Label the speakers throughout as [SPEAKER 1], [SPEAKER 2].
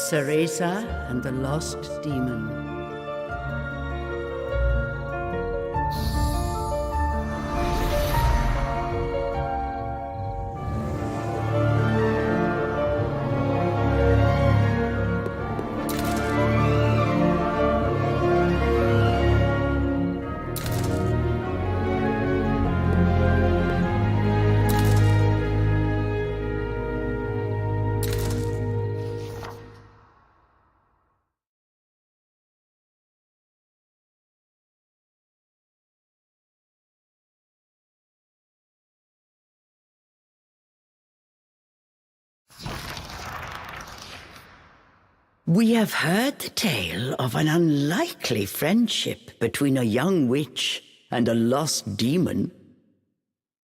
[SPEAKER 1] Cereza and the Lost Demon. We have heard the tale of an unlikely friendship between a young witch and a lost demon.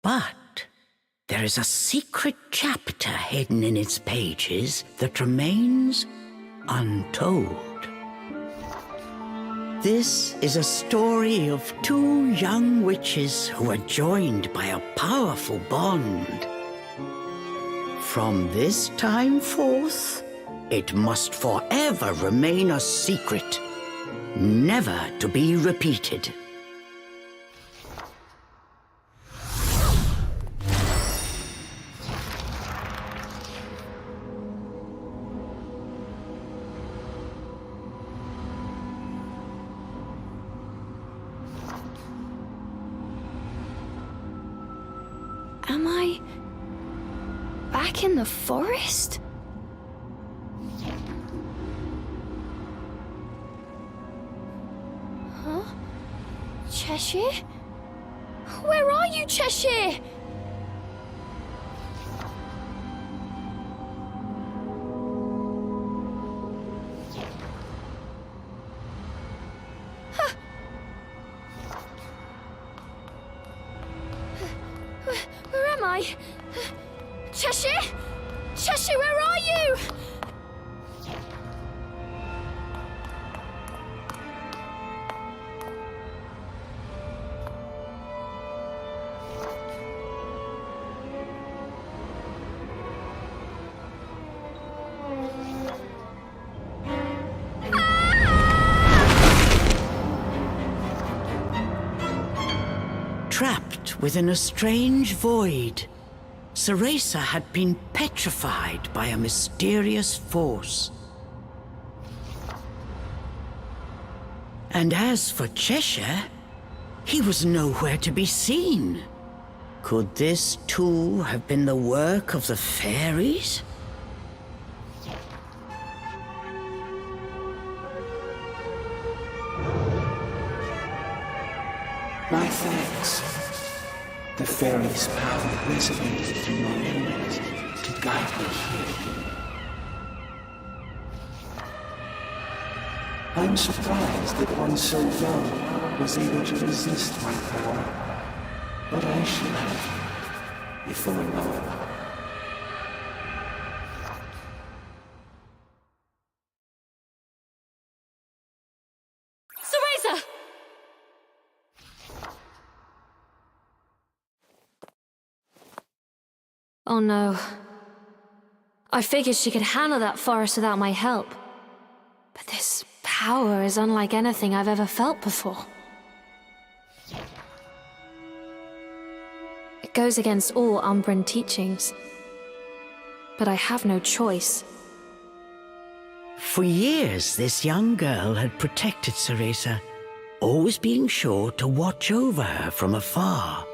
[SPEAKER 1] But there is a secret chapter hidden in its pages that remains untold. This is a story of two young witches who are joined by a powerful bond. From this time forth, it must forever remain a secret, never to be repeated.
[SPEAKER 2] Am I back in the forest? Huh? Cheshire? Where are you, Cheshire? Where am I? Cheshire? Cheshire, where are you?
[SPEAKER 1] Trapped within a strange void, Cereza had been petrified by a mysterious force. And as for Cheshire, he was nowhere to be seen. Could this too have been the work of the fairies?
[SPEAKER 3] My thanks. The fairy's power resonated through my memories to guide me here. I'm surprised that one so young was able to resist my power. But I should have, if only known.
[SPEAKER 2] Cereza! Oh no. I figured she could handle that forest without my help. But this power is unlike anything I've ever felt before. It goes against all Umbran teachings. But I have no choice.
[SPEAKER 1] For years, this young girl had protected Cereza, always being sure to watch over her from afar.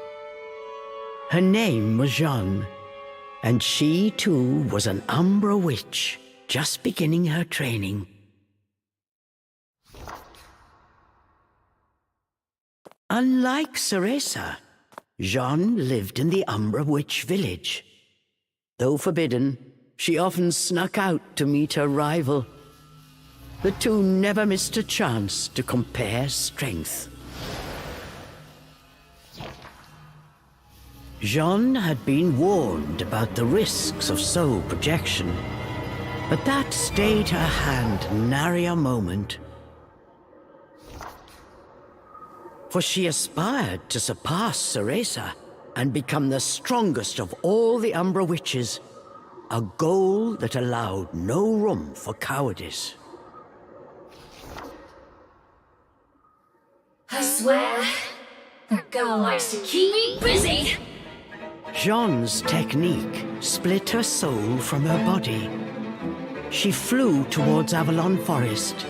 [SPEAKER 1] Her name was Jeanne, and she too was an Umbra witch, just beginning her training. Unlike Cereza, Jeanne lived in the Umbra witch village. Though forbidden, she often snuck out to meet her rival. The two never missed a chance to compare strength. Jeanne had been warned about the risks of soul projection, but that stayed her hand nary a moment. For she aspired to surpass Cereza and become the strongest of all the Umbra witches, a goal that allowed no room for cowardice.
[SPEAKER 2] I swear, that girl likes to keep me busy.
[SPEAKER 1] Jeanne's technique split her soul from her body. She flew towards Avalon Forest.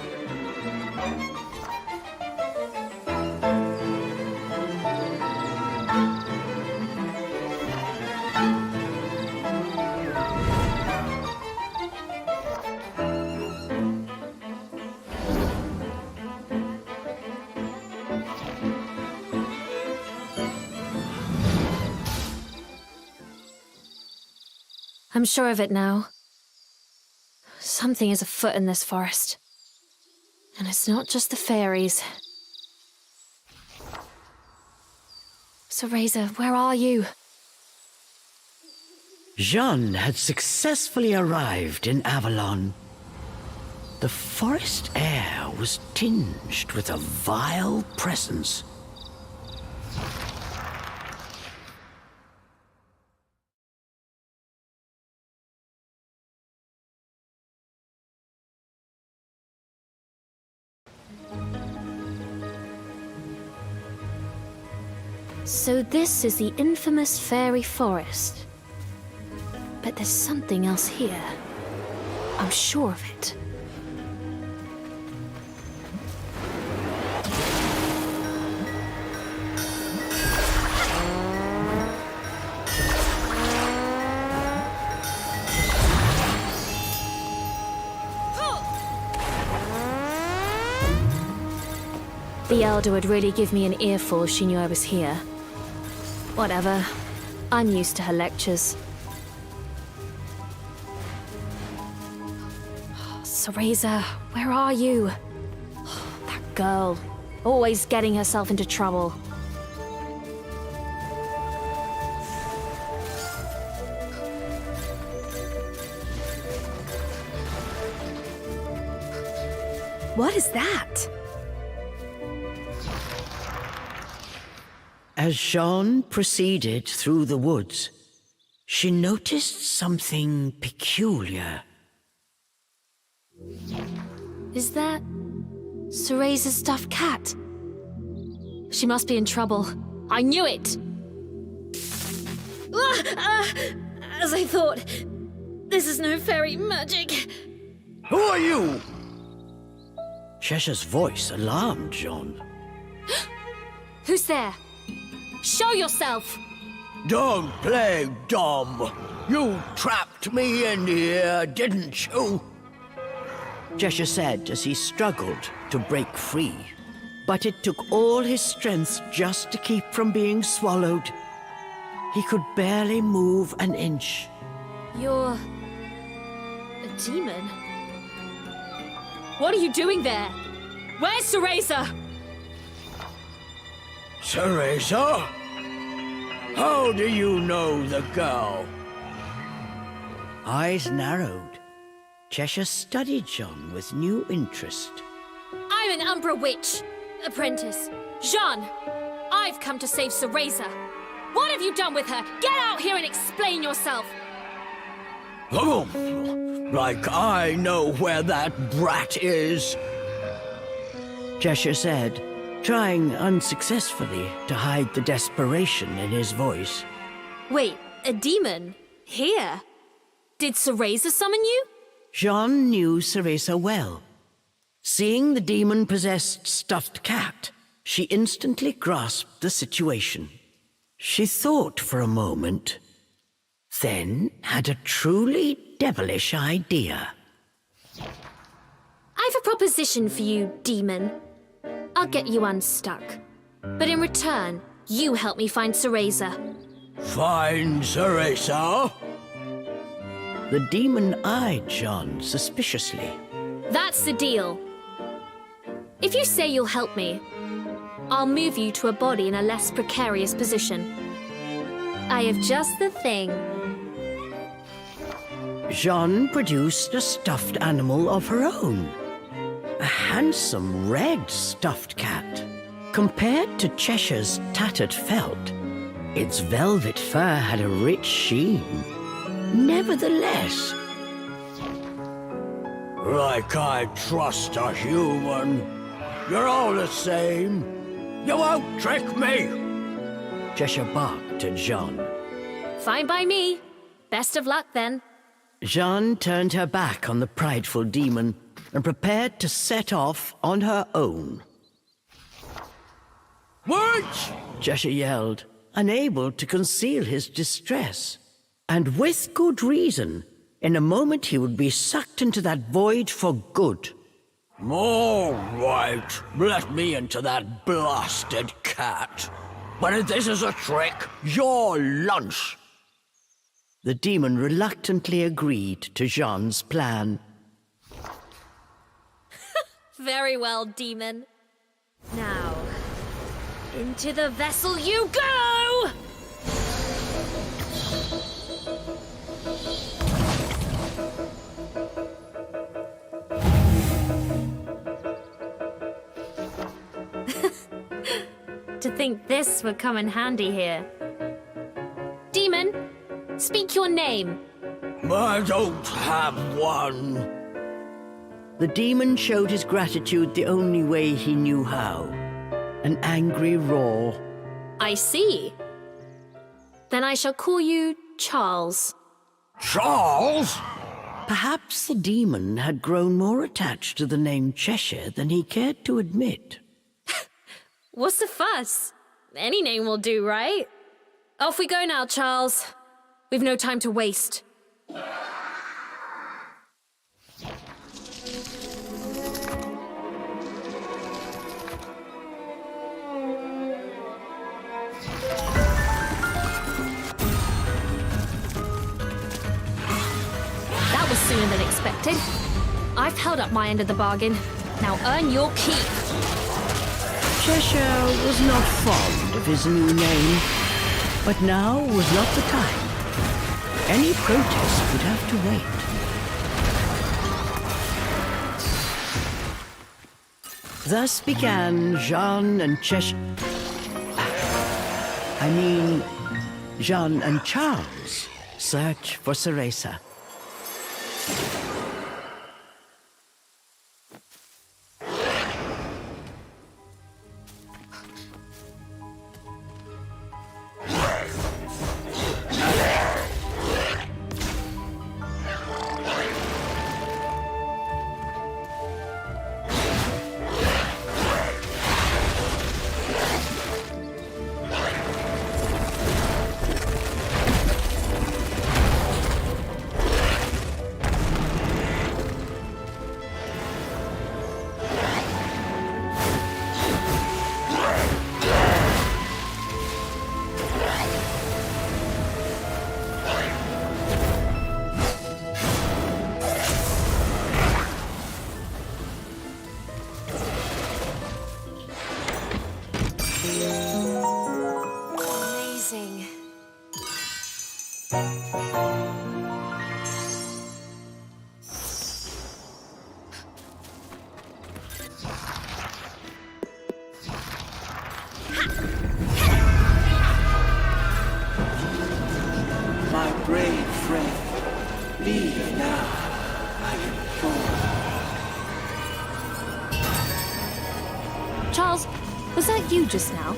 [SPEAKER 2] I'm sure of it now. Something is afoot in this forest. And it's not just the fairies. Cereza, where are you?
[SPEAKER 1] Jeanne had successfully arrived in Avalon. The forest air was tinged with a vile presence.
[SPEAKER 2] So this is the infamous fairy forest. But there's something else here. I'm sure of it. The Elder would really give me an earful if she knew I was here. Whatever. I'm used to her lectures. Cereza, where are you? That girl. Always getting herself into trouble. What is that?
[SPEAKER 1] As Jeanne proceeded through the woods, she noticed something peculiar.
[SPEAKER 2] Is that Cereza's stuffed cat? She must be in trouble. I knew it! As I thought, this is no fairy magic.
[SPEAKER 1] Who are you? Cheshire's voice alarmed Jeanne.
[SPEAKER 2] Who's there? Show yourself!
[SPEAKER 1] Don't play dumb. You trapped me in here, didn't you? Cheshire said as he struggled to break free. But it took all his strength just to keep from being swallowed. He could barely move an inch.
[SPEAKER 2] You're a demon? What are you doing there? Where's Cereza?
[SPEAKER 1] Cereza? How do you know the girl? Eyes narrowed. Cheshire studied Jeanne with new interest.
[SPEAKER 2] I'm an Umbra witch. Apprentice. Jeanne, I've come to save Cereza. What have you done with her? Get out here and explain yourself.
[SPEAKER 1] Oh, like I know where that brat is, Cheshire said, trying unsuccessfully to hide the desperation in his voice.
[SPEAKER 2] Wait, a demon? Here? Did Cereza summon you?
[SPEAKER 1] Jeanne knew Cereza well. Seeing the demon-possessed stuffed cat, she instantly grasped the situation. She thought for a moment, then had a truly devilish idea.
[SPEAKER 2] I've a proposition for you, demon. I'll get you unstuck. But in return, you help me find Cereza.
[SPEAKER 1] Find Cereza? The demon eyed Jeanne suspiciously.
[SPEAKER 2] That's the deal. If you say you'll help me, I'll move you to a body in a less precarious position. I have just the thing.
[SPEAKER 1] Jeanne produced a stuffed animal of her own. A handsome red stuffed cat. Compared to Cheshire's tattered felt, its velvet fur had a rich sheen. Nevertheless,
[SPEAKER 4] Like I trust a human. You're all the same. You won't trick me.
[SPEAKER 1] Cheshire barked at Jeanne.
[SPEAKER 2] Fine by me. Best of luck then.
[SPEAKER 1] Jeanne turned her back on the prideful demon and prepared to set off on her own.
[SPEAKER 4] Wait!
[SPEAKER 1] Cheshire yelled, unable to conceal his distress. And with good reason. In a moment he would be sucked into that void for good.
[SPEAKER 4] All right, let me into that blasted cat. But if this is a trick, your lunch.
[SPEAKER 1] The demon reluctantly agreed to Jeanne's plan.
[SPEAKER 2] Very well, demon. Now, into the vessel you go! To think this would come in handy here. Demon, speak your name.
[SPEAKER 4] I don't have one.
[SPEAKER 1] The demon showed his gratitude the only way he knew how. An angry roar.
[SPEAKER 2] I see. Then I shall call you Charles.
[SPEAKER 4] Charles?
[SPEAKER 1] Perhaps the demon had grown more attached to the name Cheshire than he cared to admit.
[SPEAKER 2] What's the fuss? Any name will do, right? Off we go now, Charles. We've no time to waste. That was sooner than expected. I've held up my end of the bargain. Now earn your keep.
[SPEAKER 1] Cheshire was not fond of his new name, but now was not the time. Any protest would have to wait. Thus began Jeanne and Jeanne and Charles' search for Cereza.
[SPEAKER 2] Amazing.
[SPEAKER 3] My brave friend, leave now. I implore.
[SPEAKER 2] Charles, was that you just now?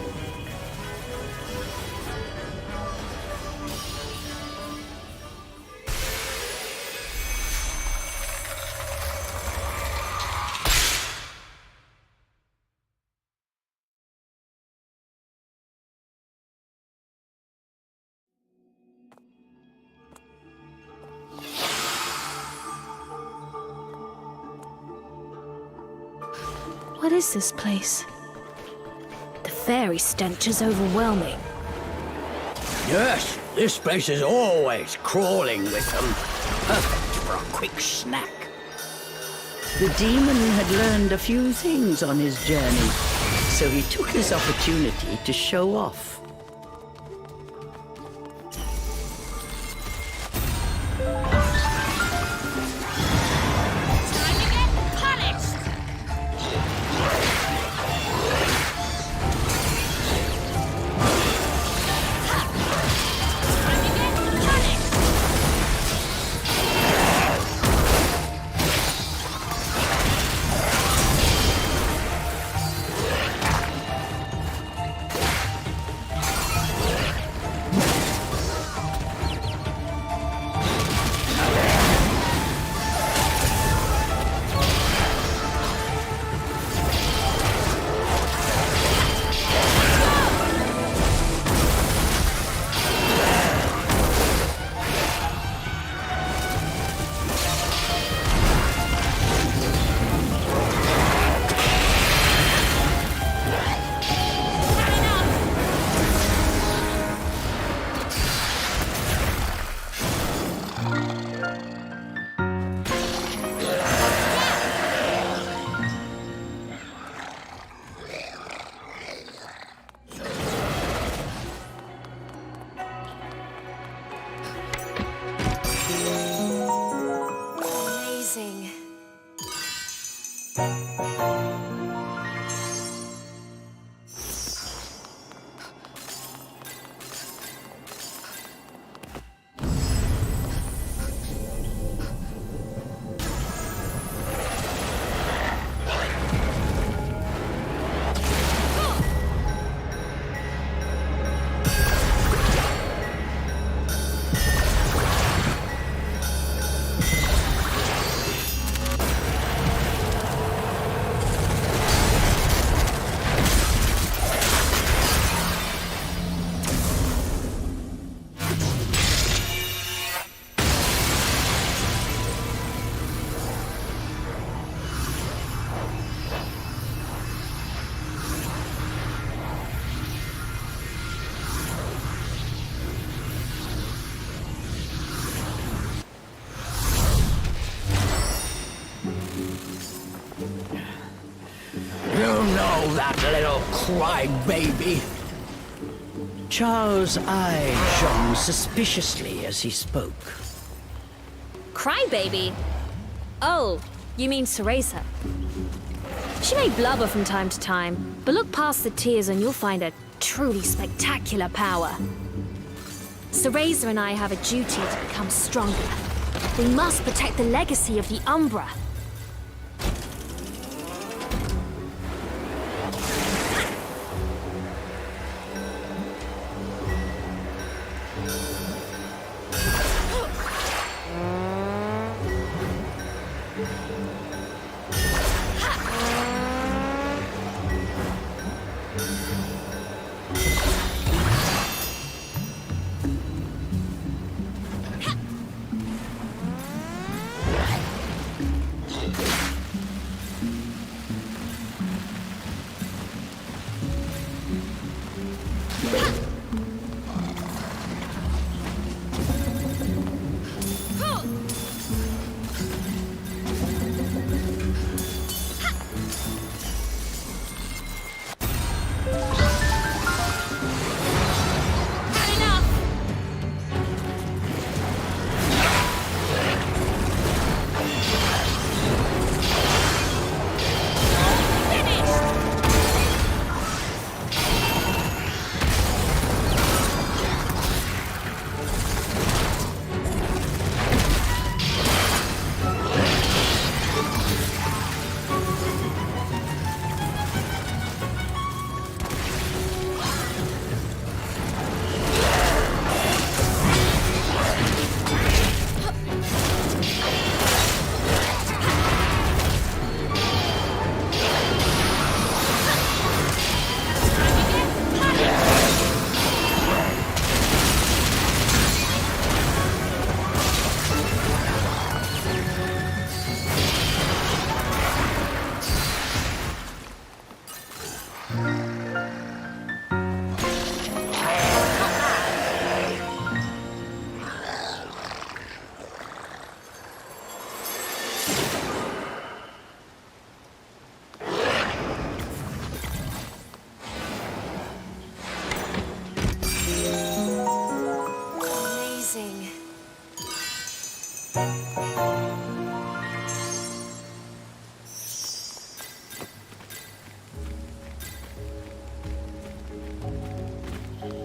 [SPEAKER 2] What is this place? The fairy stench is overwhelming.
[SPEAKER 4] Yes, this place is always crawling with them. Perfect for a quick snack.
[SPEAKER 1] The demon had learned a few things on his journey, so he took this opportunity to show off.
[SPEAKER 4] You know that little crybaby?
[SPEAKER 1] Charles eyed Jeanne suspiciously as he spoke.
[SPEAKER 2] Crybaby? Oh, you mean Cereza. She may blubber from time to time, but look past the tears and you'll find a truly spectacular power. Cereza and I have a duty to become stronger. We must protect the legacy of the Umbra.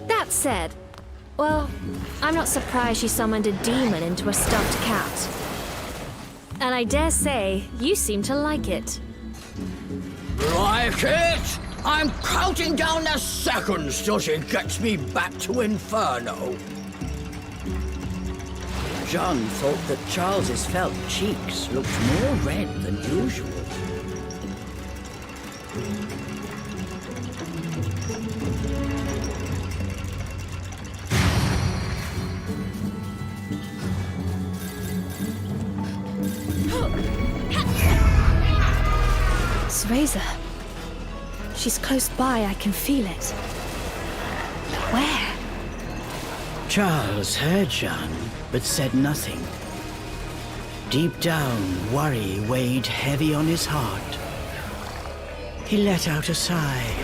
[SPEAKER 2] That said, well, I'm not surprised she summoned a demon into a stuffed cat. And I dare say, you seem to like it.
[SPEAKER 4] Like it? I'm counting down the seconds till she gets me back to Inferno.
[SPEAKER 1] Jeanne thought that Charles's felt cheeks looked more red than usual.
[SPEAKER 2] Cereza. She's close by, I can feel it. But where?
[SPEAKER 1] Charles heard Jeanne, but said nothing. Deep down, worry weighed heavy on his heart. He let out a sigh.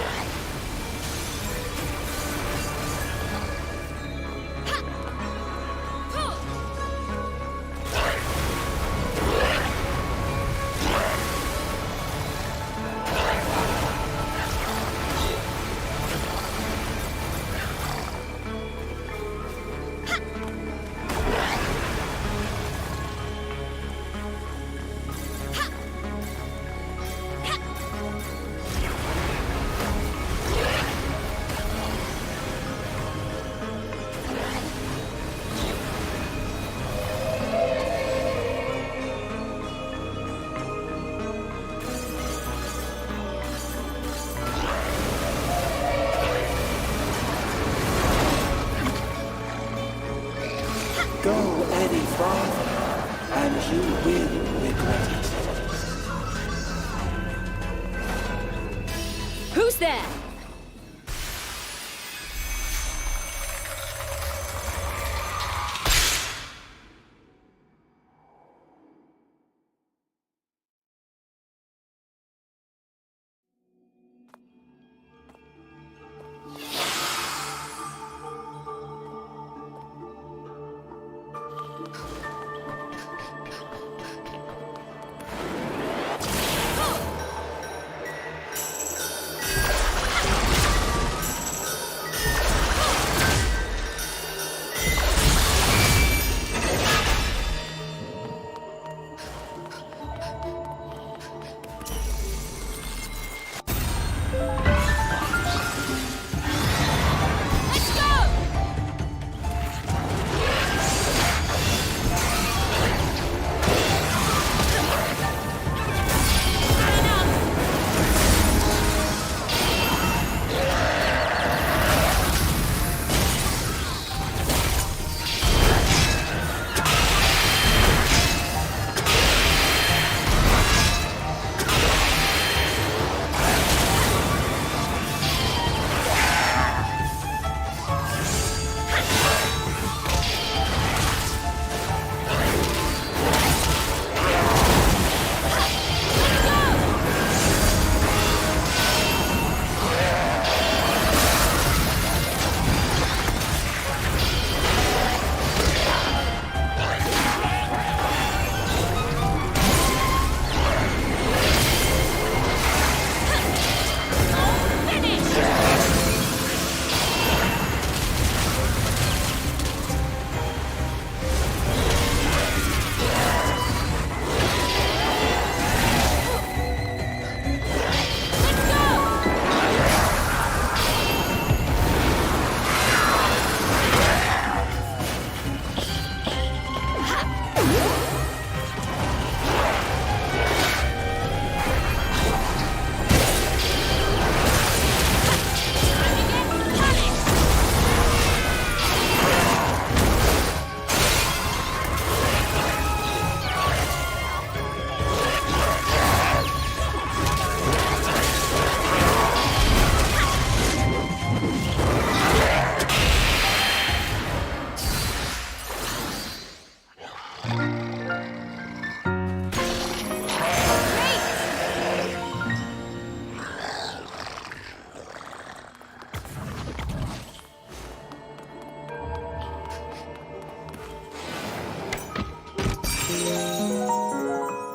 [SPEAKER 3] Go any farther, and you will regret it.
[SPEAKER 2] Who's there? Let's go!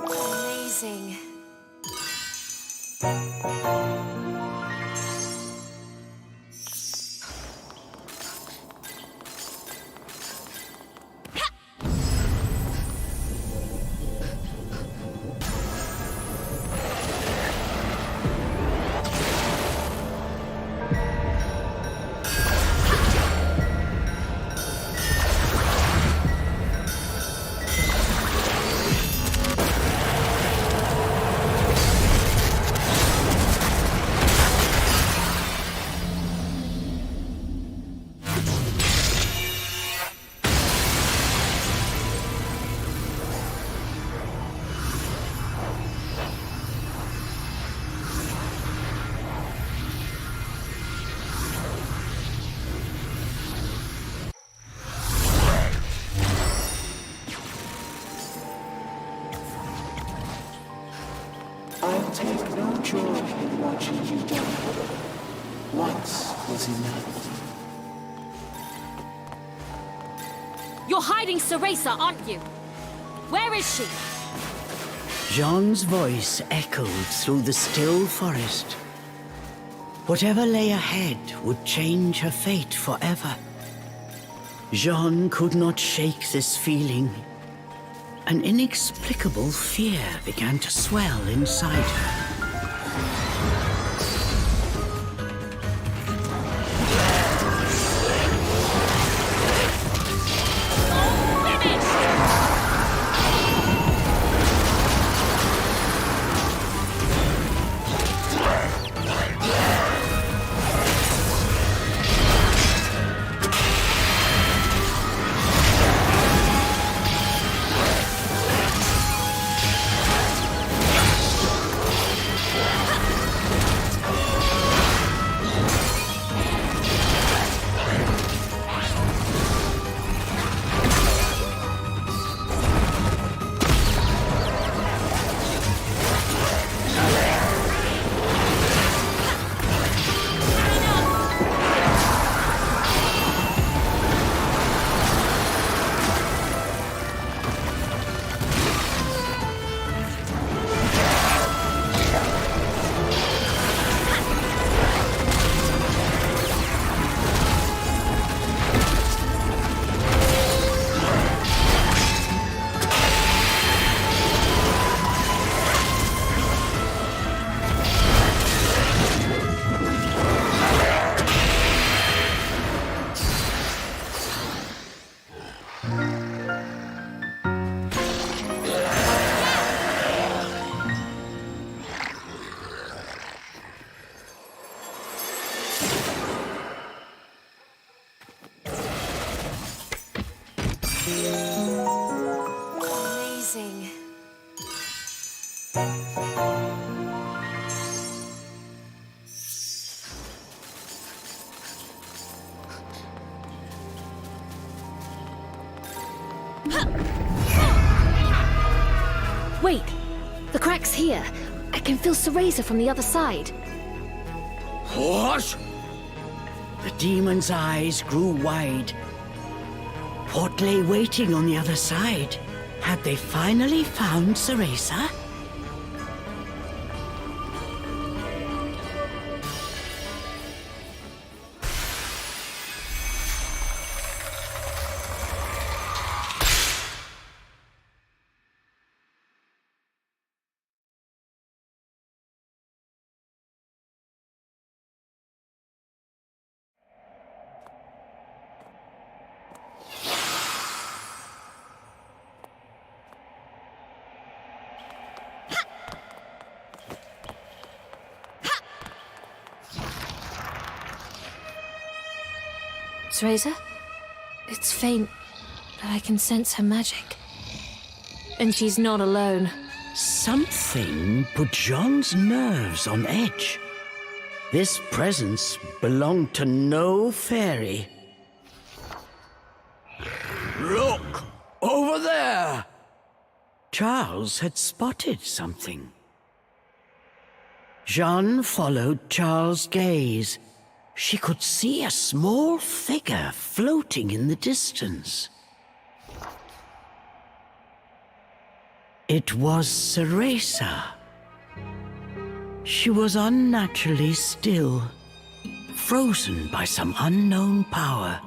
[SPEAKER 2] Amazing.
[SPEAKER 3] I'll take no joy in watching you die. Once was enough.
[SPEAKER 2] You're hiding Cereza, aren't you? Where is she?
[SPEAKER 1] Jeanne's voice echoed through the still forest. Whatever lay ahead would change her fate forever. Jeanne could not shake this feeling. An inexplicable fear began to swell inside her.
[SPEAKER 2] Wait, the crack's here. I can feel Cereza from the other side.
[SPEAKER 4] What?
[SPEAKER 1] The demon's eyes grew wide. What lay waiting on the other side? Had they finally found Cereza?
[SPEAKER 2] Cereza? It's faint, but I can sense her magic. And she's not alone.
[SPEAKER 1] Something put Jeanne's nerves on edge. This presence belonged to no fairy.
[SPEAKER 4] Look! Over there!
[SPEAKER 1] Charles had spotted something. Jeanne followed Charles' gaze. She could see a small figure floating in the distance. It was Cereza. She was unnaturally still, frozen by some unknown power.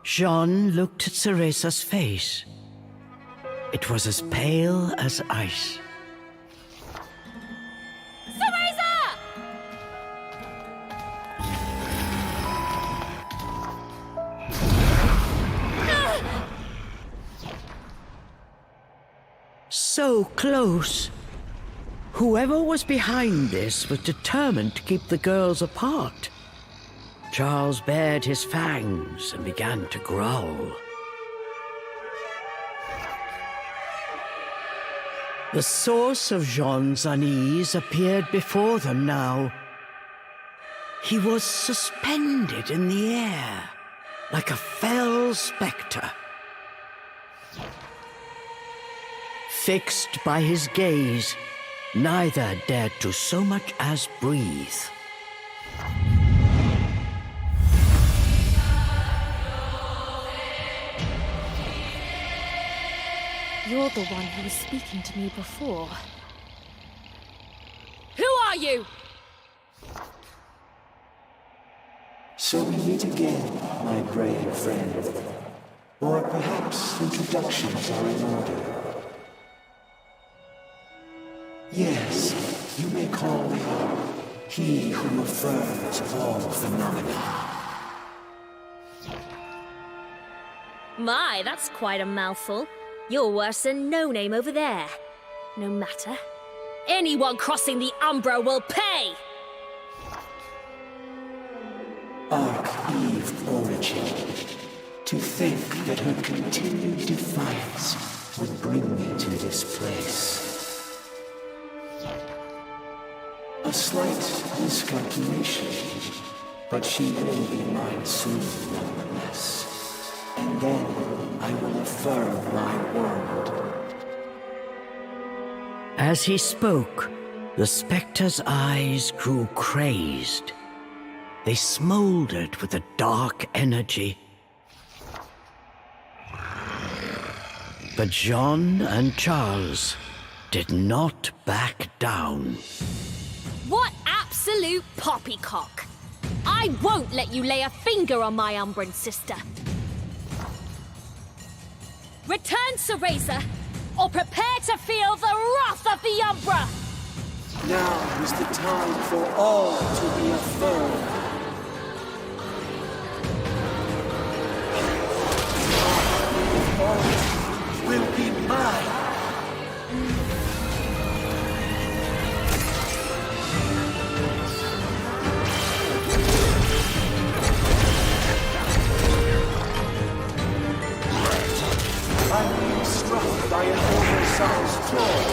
[SPEAKER 1] Jeanne looked at Cereza's face. It was as pale as ice. So close. Whoever was behind this was determined to keep the girls apart. Charles bared his fangs and began to growl. The source of Jeanne's unease appeared before them now. He was suspended in the air, like a fell spectre. Fixed by his gaze, neither dared to so much as breathe.
[SPEAKER 2] You're the one who was speaking to me before.
[SPEAKER 5] Who are you?
[SPEAKER 3] So we meet again, my brave friend. Or perhaps introductions are in order. Yes, you may call me he who affirms all phenomena.
[SPEAKER 2] My, that's quite a mouthful. You're worse than No Name over there. No matter. Anyone crossing the Umbra will pay!
[SPEAKER 3] Eve Origins. To think that her continued defiance would bring me to this place. A slight miscalculation, but she will be mine soon nonetheless. And then I will affirm my word.
[SPEAKER 1] As he spoke, the spectre's eyes grew crazed. They smoldered with a dark energy. But Jeanne and Charles did not back down.
[SPEAKER 2] What absolute poppycock! I won't let you lay a finger on my Umbran sister. Return, Cereza, or prepare to feel the wrath of the Umbra!
[SPEAKER 3] Now is the time for all to be affirmed. All will be mine. I'm being struck by an oversized troll.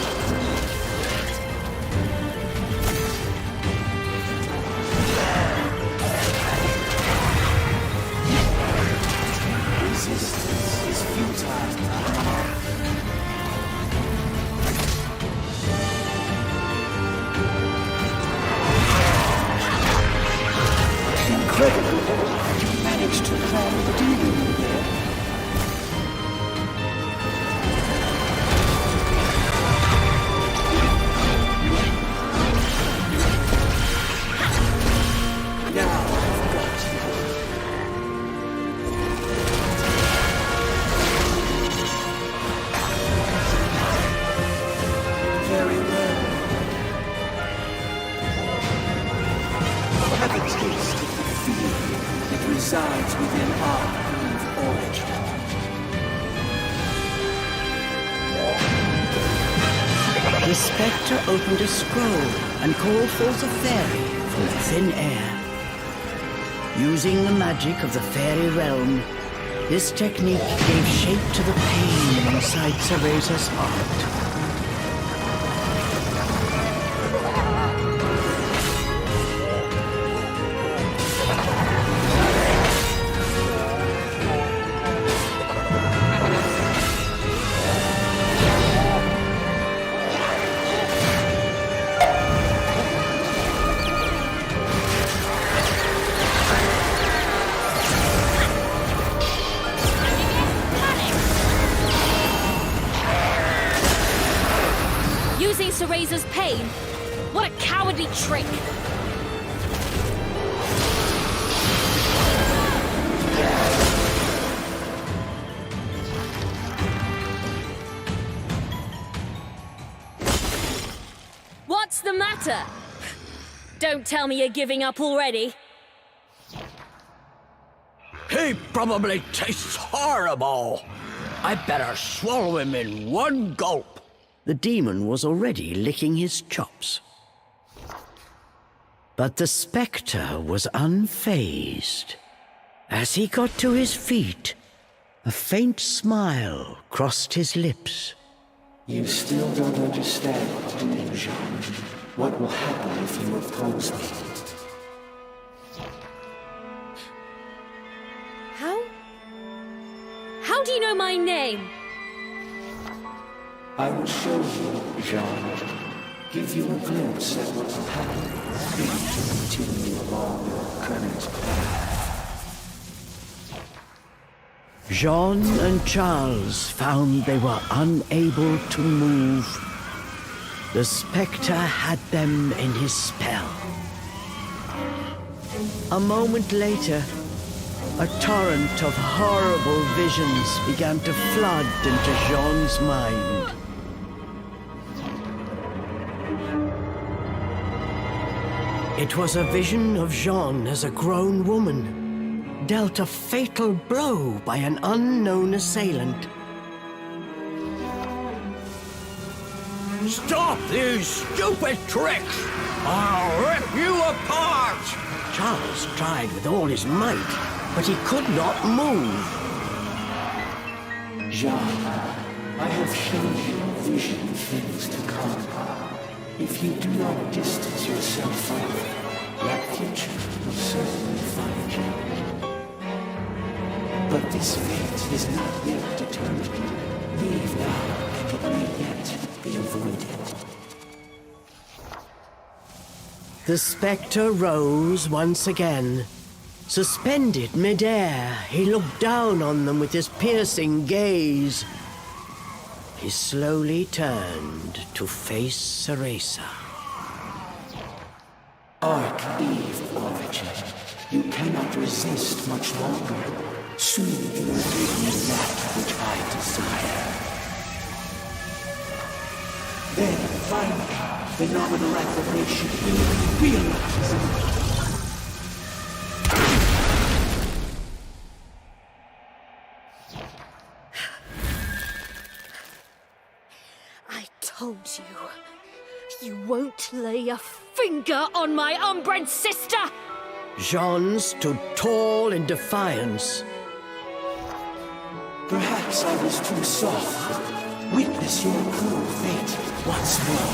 [SPEAKER 3] resides within our Eve origin.
[SPEAKER 1] The spectre opened a scroll and called forth a fairy from the thin air. Using the magic of the fairy realm, this technique gave shape to the pain inside Cereza's heart.
[SPEAKER 2] Using Cereza's pain? What a cowardly trick! What's the matter? Don't tell me you're giving up already.
[SPEAKER 4] He probably tastes horrible. I better swallow him in one gulp.
[SPEAKER 1] The demon was already licking his chops. But the spectre was unfazed. As he got to his feet, a faint smile crossed his lips.
[SPEAKER 3] You still don't understand, do you, Jeanne? What will happen if you oppose me?
[SPEAKER 2] How do you know my name?
[SPEAKER 3] I will show you, Jeanne. Give you a glimpse at what will happen if you continue along your current path.
[SPEAKER 1] Jeanne and Charles found they were unable to move. The spectre had them in his spell. A moment later, a torrent of horrible visions began to flood into Jeanne's mind. It was a vision of Jeanne as a grown woman, dealt a fatal blow by an unknown assailant.
[SPEAKER 4] Stop these stupid tricks! I'll rip you apart!
[SPEAKER 1] Charles tried with all his might, but he could not move.
[SPEAKER 3] Jeanne, I have shown you a vision of things to come. If you do not distance yourself from it, that future will certainly find you. But this fate is not yet determined. Leave now, it may yet be avoided.
[SPEAKER 1] The spectre rose once again. Suspended mid-air, he looked down on them with his piercing gaze. He slowly turned to face Cereza.
[SPEAKER 3] Arc Eve origin. You cannot resist much longer. Soon you will give me that which I desire. Then, finally, the nominal affirmation will be realized.
[SPEAKER 2] I told you. You won't lay a finger on my unbred sister!
[SPEAKER 1] Jeanne stood tall in defiance.
[SPEAKER 3] Perhaps I was too soft. Witness your cruel fate once more.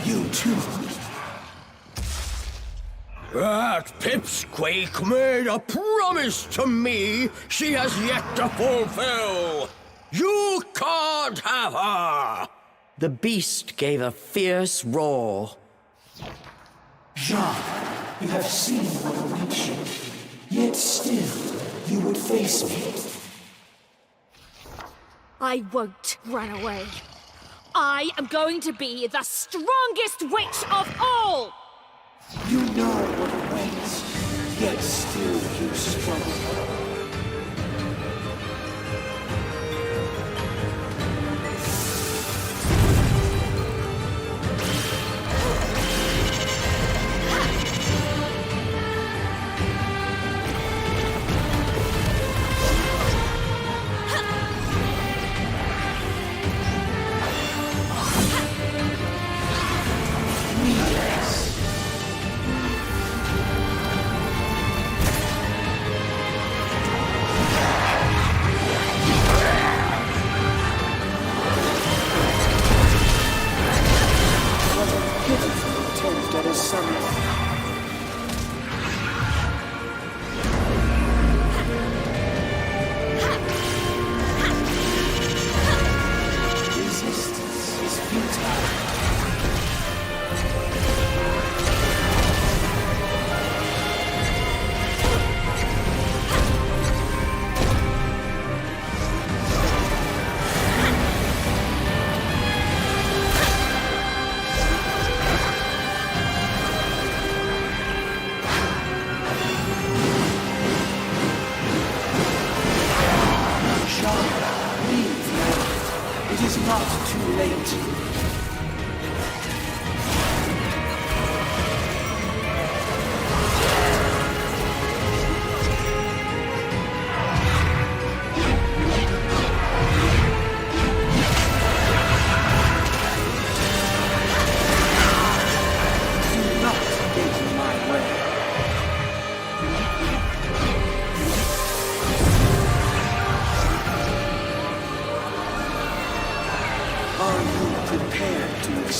[SPEAKER 3] You too.
[SPEAKER 4] That pipsqueak made a promise to me she has yet to fulfill. You can't have her!
[SPEAKER 1] The beast gave a fierce roar.
[SPEAKER 3] Jeanne, you have seen what awaits you. Yet still, you would face me.
[SPEAKER 2] I won't run away. I am going to be the strongest witch of all!
[SPEAKER 3] You know what awaits, yet still you struggle.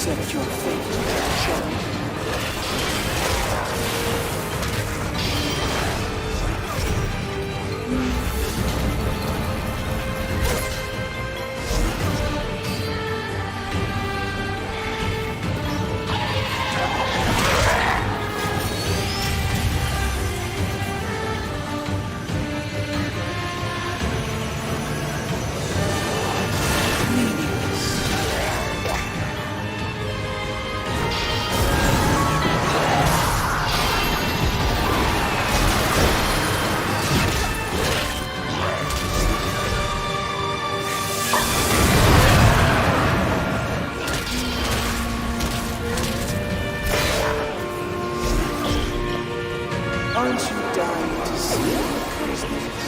[SPEAKER 3] accept your fate, Jeanne. Aren't you dying to see what is next?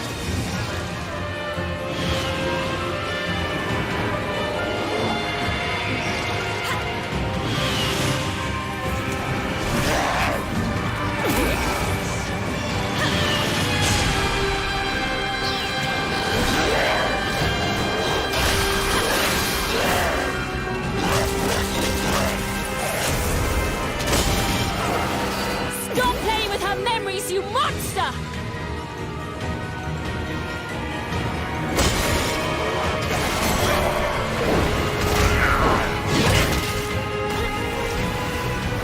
[SPEAKER 2] Stop playing with her memories, you monster!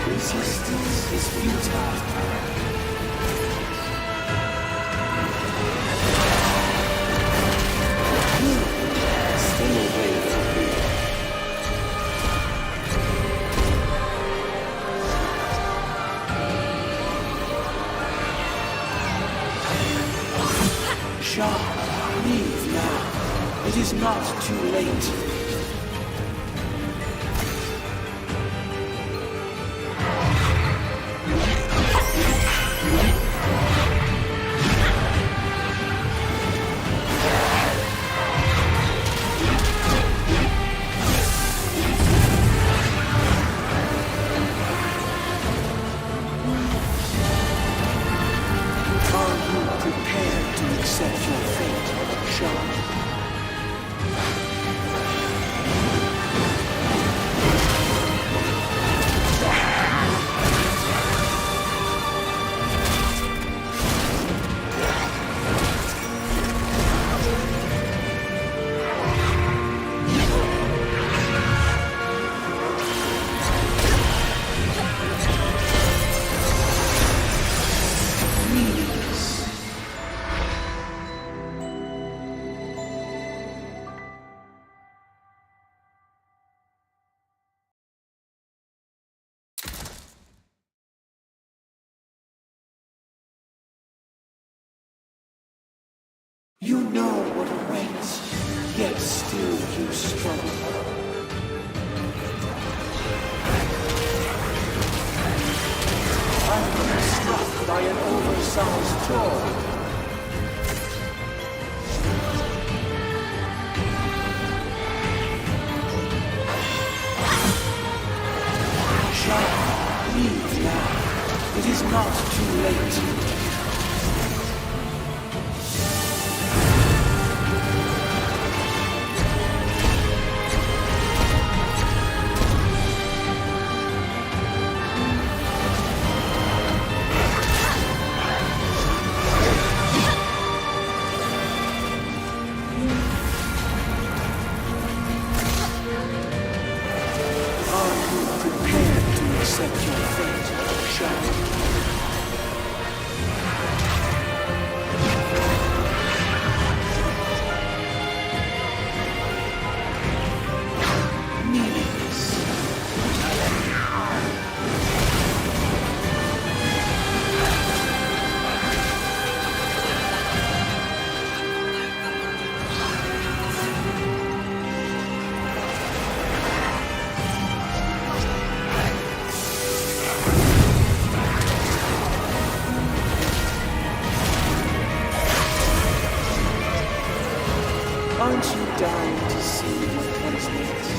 [SPEAKER 3] Resistance is futile. Stay away from me. Jeanne, leave now. It is not too late. Are you prepared to accept your fate, Jeanne? You know what awaits, yet still you struggle. I'm being struck by an oversized toy. Jeanne, leave now. It is not too late. Accept your fate, Jeanne. Aren't you dying to see what comes next?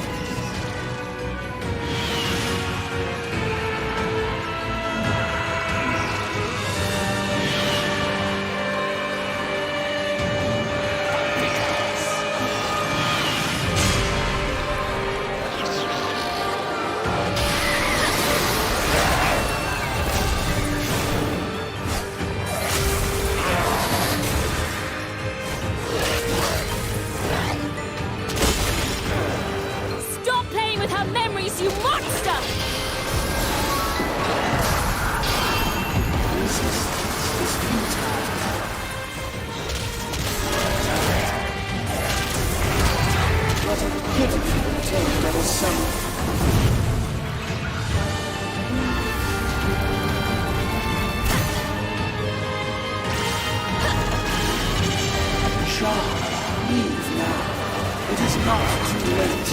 [SPEAKER 2] you monster!
[SPEAKER 3] Resistance is futile. What a pitiful tale, little son. Jeanne, leave now. It is not too late.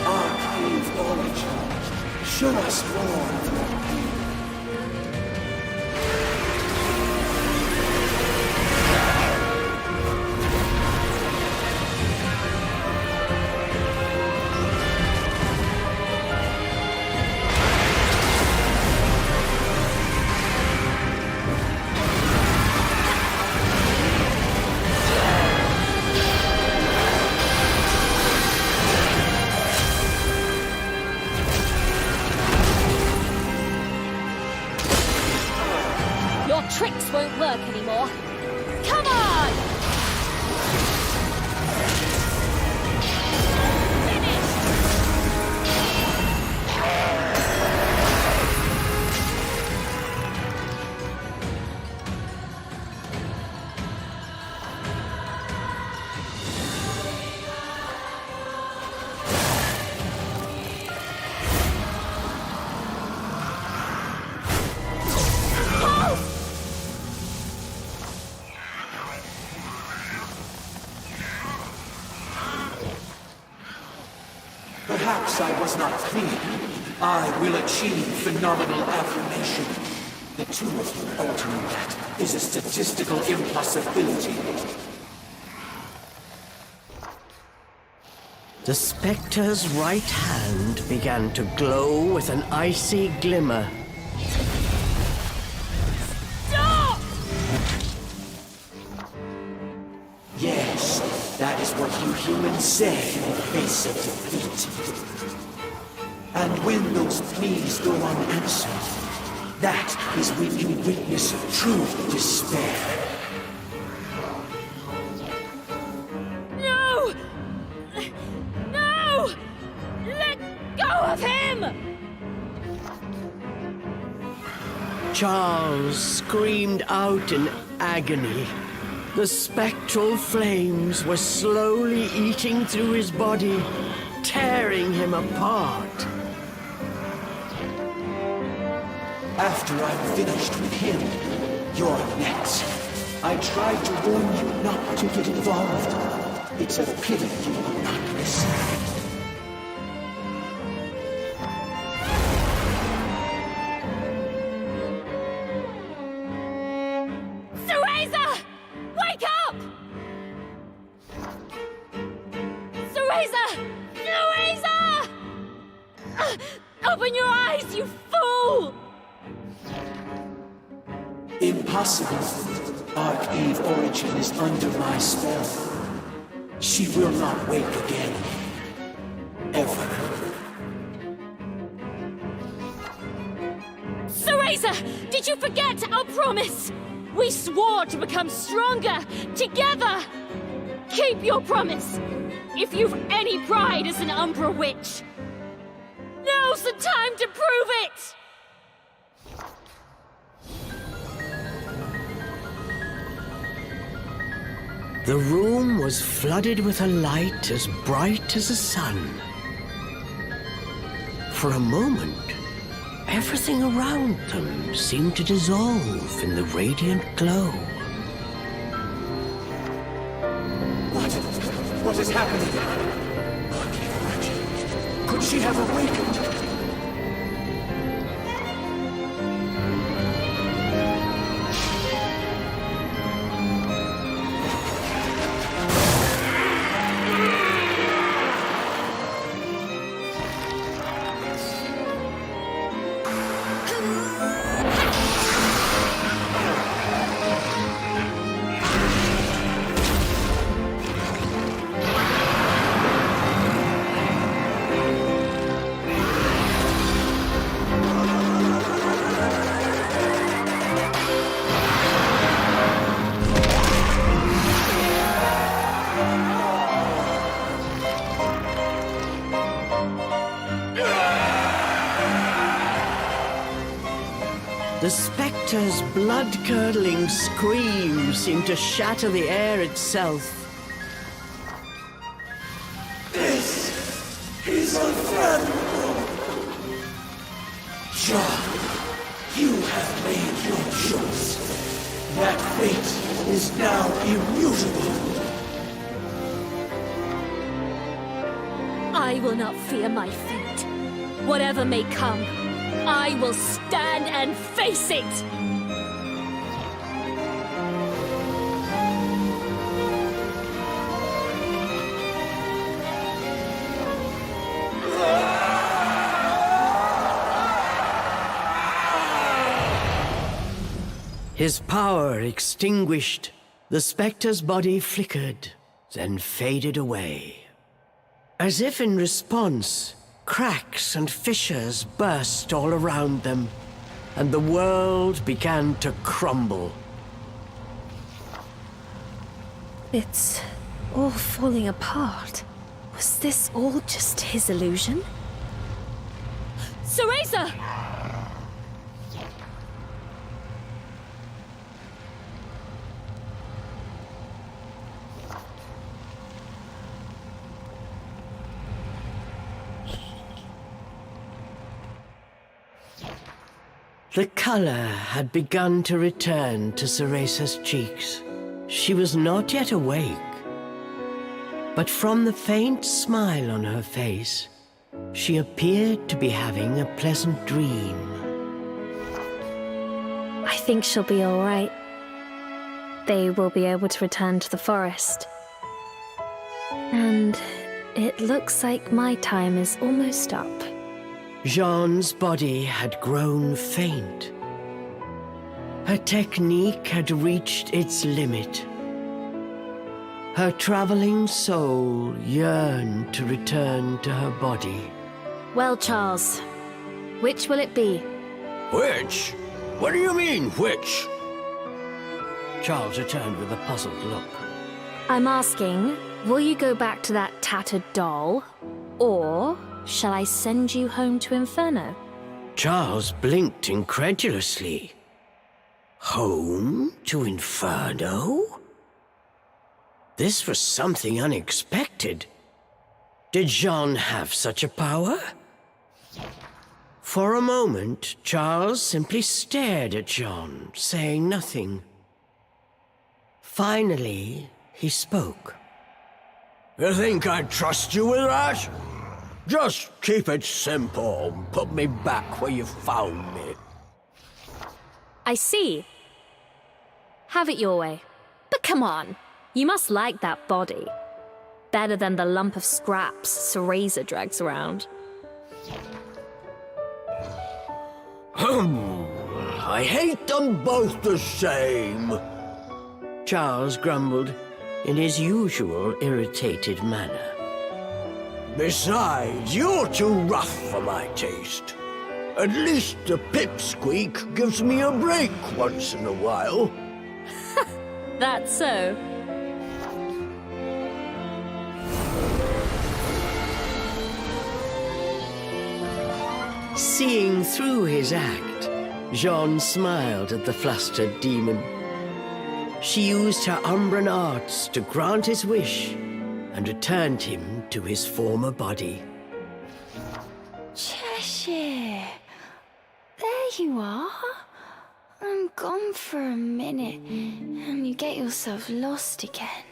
[SPEAKER 3] Arcade Origins, show us more of your pain.
[SPEAKER 2] Tricks won't work anymore. Come on!
[SPEAKER 3] Perhaps I was not clear. I will achieve phenomenal affirmation. The two of you altering that is a statistical impossibility.
[SPEAKER 1] The spectre's right hand began to glow with an icy glimmer.
[SPEAKER 2] Stop!
[SPEAKER 3] Yes, that is what you humans say in the face of defeat. And when those pleas go unanswered, that is when you witness true despair.
[SPEAKER 2] No! No! Let go of him!
[SPEAKER 1] Charles screamed out in agony. The spectral flames were slowly eating through his body, tearing him apart.
[SPEAKER 3] After I'm finished with him, you're next. I tried to warn you not to get involved. It's a pity you will not listen.
[SPEAKER 2] Cereza! Wake up! Cereza! Cereza! Open your eyes, you fool!
[SPEAKER 3] Impossible. Arcade Origin is under my spell. She will not wake again. Ever.
[SPEAKER 2] Cereza! Did you forget our promise? We swore to become stronger, together! Keep your promise! If you've any pride as an Umbra Witch! Now's the time to prove it!
[SPEAKER 1] The room was flooded with a light as bright as the sun. For a moment, everything around them seemed to dissolve in the radiant glow.
[SPEAKER 3] What is happening? Arcade Origin. Could she have awakened?
[SPEAKER 1] The spectre's blood-curdling scream seemed to shatter the air itself.
[SPEAKER 3] This is unfathomable. Jeanne, you have made your choice. That fate is now immutable.
[SPEAKER 2] I will not fear my fate. Whatever may come, I will stand and face it!
[SPEAKER 1] His power extinguished, the spectre's body flickered, then faded away. As if in response, cracks and fissures burst all around them, and the world began to crumble.
[SPEAKER 2] It's all falling apart. Was this all just his illusion? Cereza!
[SPEAKER 1] The color had begun to return to Cereza's cheeks. She was not yet awake, but from the faint smile on her face, she appeared to be having a pleasant dream.
[SPEAKER 2] I think she'll be all right. They will be able to return to the forest. And it looks like my time is almost up.
[SPEAKER 1] Jeanne's body had grown faint. Her technique had reached its limit. Her traveling soul yearned to return to her body.
[SPEAKER 2] Well, Charles, which will it be?
[SPEAKER 4] Which? What do you mean, which?
[SPEAKER 1] Charles returned with a puzzled look.
[SPEAKER 2] I'm asking, will you go back to that tattered doll, or shall I send you home to Inferno?
[SPEAKER 1] Charles blinked incredulously. Home to Inferno? This was something unexpected. Did Jeanne have such a power? For a moment, Charles simply stared at Jeanne, saying nothing. Finally, he spoke.
[SPEAKER 4] You think I'd trust you with that? Just keep it simple and put me back where you found me.
[SPEAKER 2] I see. Have it your way. But come on, you must like that body. Better than the lump of scraps Cereza drags around.
[SPEAKER 4] I hate them both the same.
[SPEAKER 1] Charles grumbled in his usual irritated manner.
[SPEAKER 4] Besides, you're too rough for my taste. At least the pipsqueak gives me a break once in a while.
[SPEAKER 2] That's so.
[SPEAKER 1] Seeing through his act, Jeanne smiled at the flustered demon. She used her Umbran arts to grant his wish and returned him to his former body.
[SPEAKER 5] Cheshire, there you are. I'm gone for a minute, and you get yourself lost again.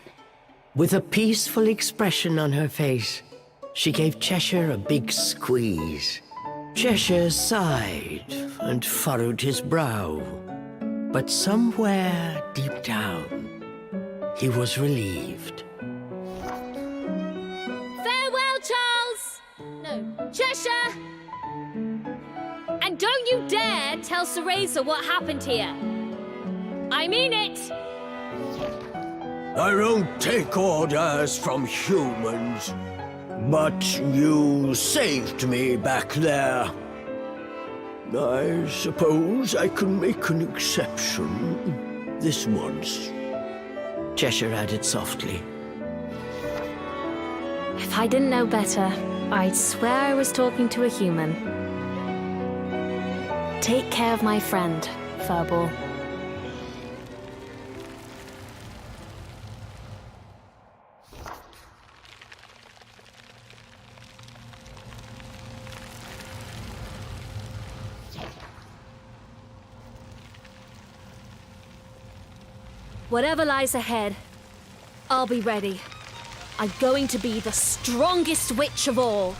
[SPEAKER 1] With a peaceful expression on her face, she gave Cheshire a big squeeze. Cheshire sighed and furrowed his brow, but somewhere deep down, he was relieved.
[SPEAKER 2] Farewell, Charles! No, Cheshire! And don't you dare tell Cereza what happened here. I mean it!
[SPEAKER 4] I don't take orders from humans. But you saved me back there. I suppose I can make an exception this once.
[SPEAKER 1] Cheshire added softly.
[SPEAKER 2] If I didn't know better, I'd swear I was talking to a human. Take care of my friend. furball. Whatever lies ahead, I'll be ready. I'm going to be the strongest witch of all.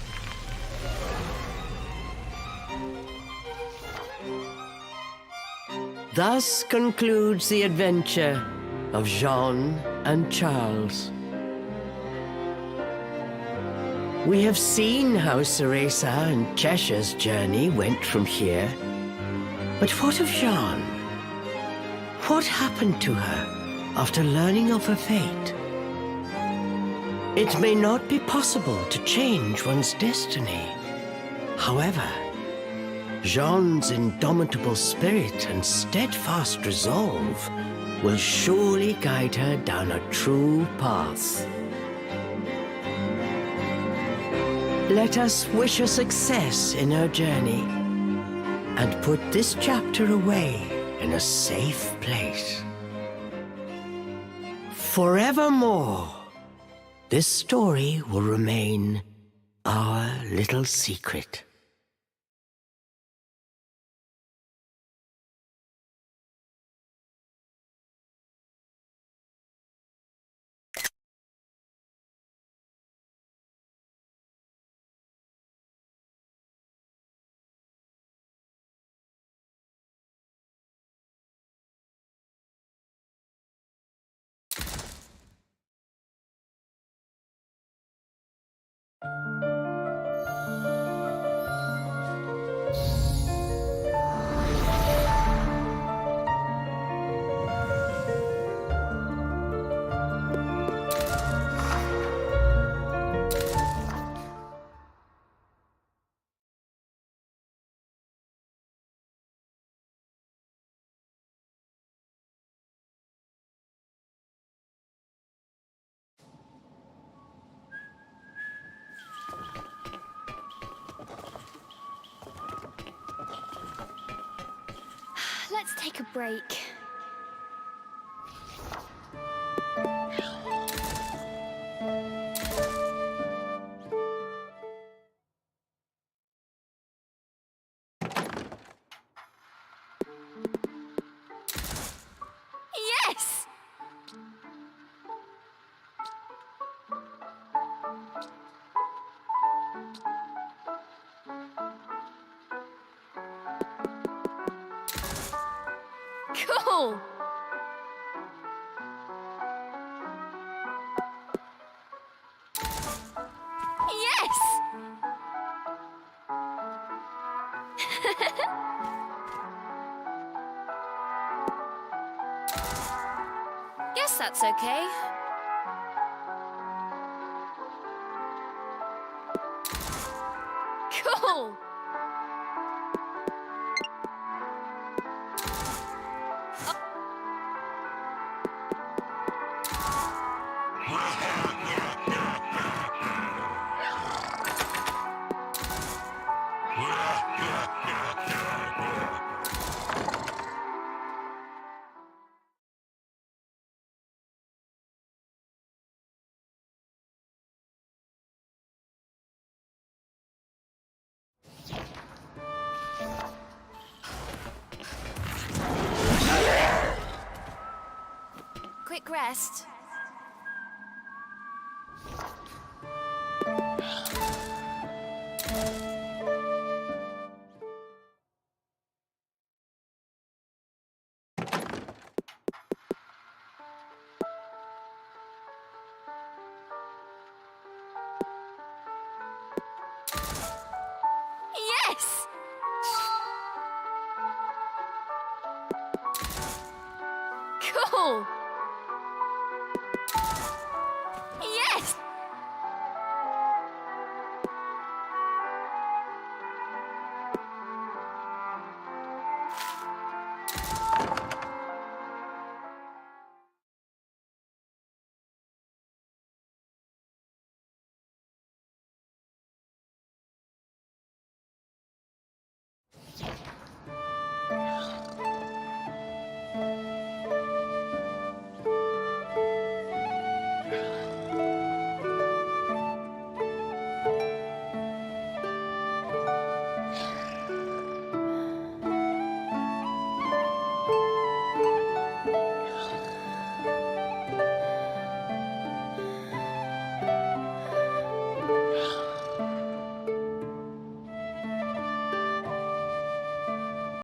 [SPEAKER 1] Thus concludes the adventure of Jeanne and Charles. We have seen how Cereza and Cheshire's journey went from here. But what of Jeanne? What happened to her after learning of her fate? It may not be possible to change one's destiny. However, Jeanne's indomitable spirit and steadfast resolve will surely guide her down a true path. Let us wish her success in her journey and put this chapter away in a safe place. Forevermore, this story will remain our little secret.
[SPEAKER 5] Let's take a break. Yes! Cool! Yes! Guess that's okay. Cool! Quick rest. Yes! Cool!